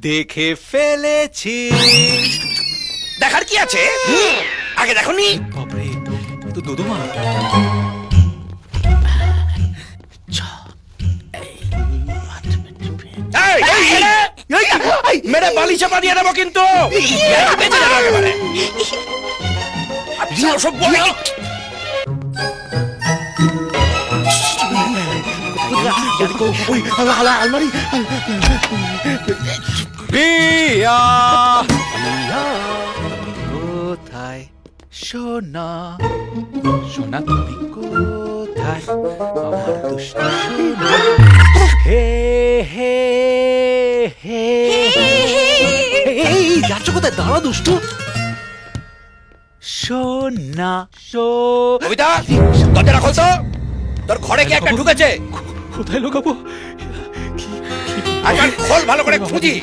দেখে ফেলেছি। দেখার কি আছে? আগে দেখোনি? বাপরে, এ তো দোদমা। মেরে বালি চাপা দিয়ে দেবো কিন্তু। বেঁচে যাবে একেবারে। আচ্ছা, ওসব বলো। আলমারি প্রিয়া, প্রিয়া, কোথায় সোনা? সোনা তুমি কোথায়? আমার দুষ্ট সোনা। হে হে হে, এই যাচ্ছ কোথায়? দাঁড়া দুষ্টু। সোনা কবিতা, দরজাটা খোল তো। তোর ঘরে কি একটা ঢুকেছে? কোথায় লোকাবো? আবার খোল, ভালো করে খুঁজি।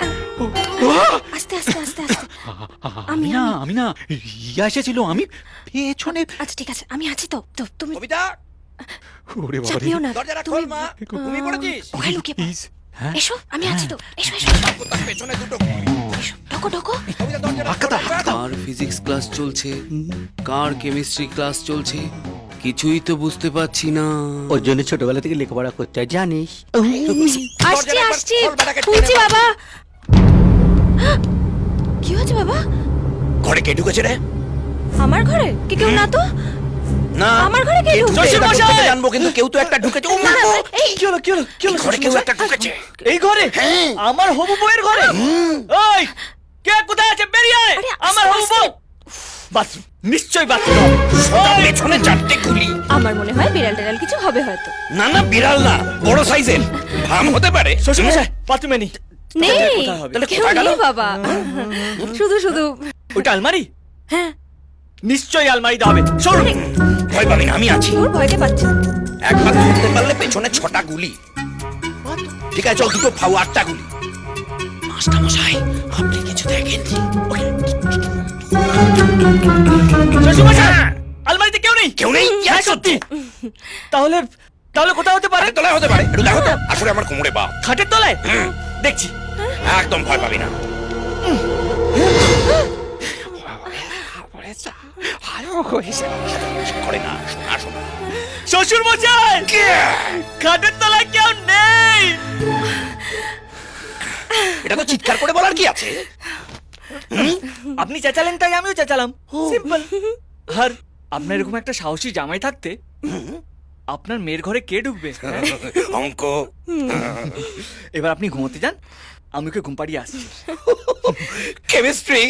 আস্তে আস্তে আস্তে আস্তে। আমি না রিয়া এসেছিল, আমি পেছনে। আচ্ছা ঠিক আছে, আমি আছি তো। তো তুমি কবিতা, ওরে বাবা রে। চাপিও না। দরজাটা তুমি খোল মা। ঘুমিয়ে পড়েছিস? ওখানে লুকিয়ে পড়ো। প্লিজ, হ্যাঁ এসো, আমি আছি তো। এসো এসো এসো। তার পেছনে দুটো। এসো, ঢোকো ঢোকো। কবিতা, দরজাটা আটকাতা, খোল। আটকাতা। কার ফিজিক্স ক্লাস চলছে, কার কেমিস্ট্রি ক্লাস চলছে, কিছুই তো বুঝতে পারছি না। ওর জন্য ছোটবেলা থেকে লেখাপড়া করতে হয় জানিস। আসছি দরজাটা আসছি। খোল, বেটাকে টেনে খুলছি নে। বাবা। কি হয়েছে বাবা? ঘরে কে ঢুকেছে রে? আমার ঘরে কি কেউ না তো? না, আমার ঘরে কে ঢুকবে? শ্বশুর মশাই জানবো, কিন্তু কেউ তো একটা ঢুকেছে। ও মা, না, না, এই কি হলো কি হলো কি হলো? ঘরে কেউ একটা ঢুকেছে। এই ঘরে? আমার হবু বউয়ের ঘরে? ওই কে কোথায় আছে? বেরিয়ে আয়। আরে, আমার হবু আস্তে, বউ বাথরুম, নিশ্চয়ই বাথরুম। তার পেছনে চারটে গুলি। আমার মনে হয় বিড়াল টেরাল কিছু হবে হয়তো। না না, বিড়াল না, বড় সাইজের ভাম হতে পারে। শ্বশুর মশাই বাথরুমে নেই। নেই, কোথায় হবে? তাহলে কেউ কোথায় গেল? নেই বাবা। শুধু শুধু ওইটা আলমারি? হ্যাঁ, নিশ্চয়ই আলমারিতে হবে। শোন, ভয় পাবি না, আমি আছি। তোর ভয়তে পাচ্ছি। একবার ধরতে পারলে পেছনে 6টা গুলি। ঠিক আছে, চল, দুটো ফাউ 8টা গুলি। মাস্টার মশাই, আপনি কিছু দেখেননি? শ্বশুর মশাই আলমারিতে কেউ নেই। কেউ নেই? হ্যাঁ, সত্যি। তাহলে তাহলে কোথায় হতে পারে? আরে তলায় হতে পারে, একটু দেখো তো। আসলে আমার কোমরে বাপ। খাটের তলায়? দেখছি। একদম ভয় পাবি না। করে না, শোনা শোনা। শ্বশুর মশাই খাটের তলায় কেউ নেই। এটা তো চিৎকার করে বলার কি আছে? আপনি চেঁচালেন তাই আমিও চেঁচালাম, সিম্পল। আর আপনার এরকম একটা সাহসী জামাই থাকতে আপনার মেয়ের ঘরে কে ঢুকবে? অঙ্ক। এবার আপনি ঘুমোতে যান, আমি ওকে ঘুম পাড়িয়ে আসছি। কেমিস্ট্রি।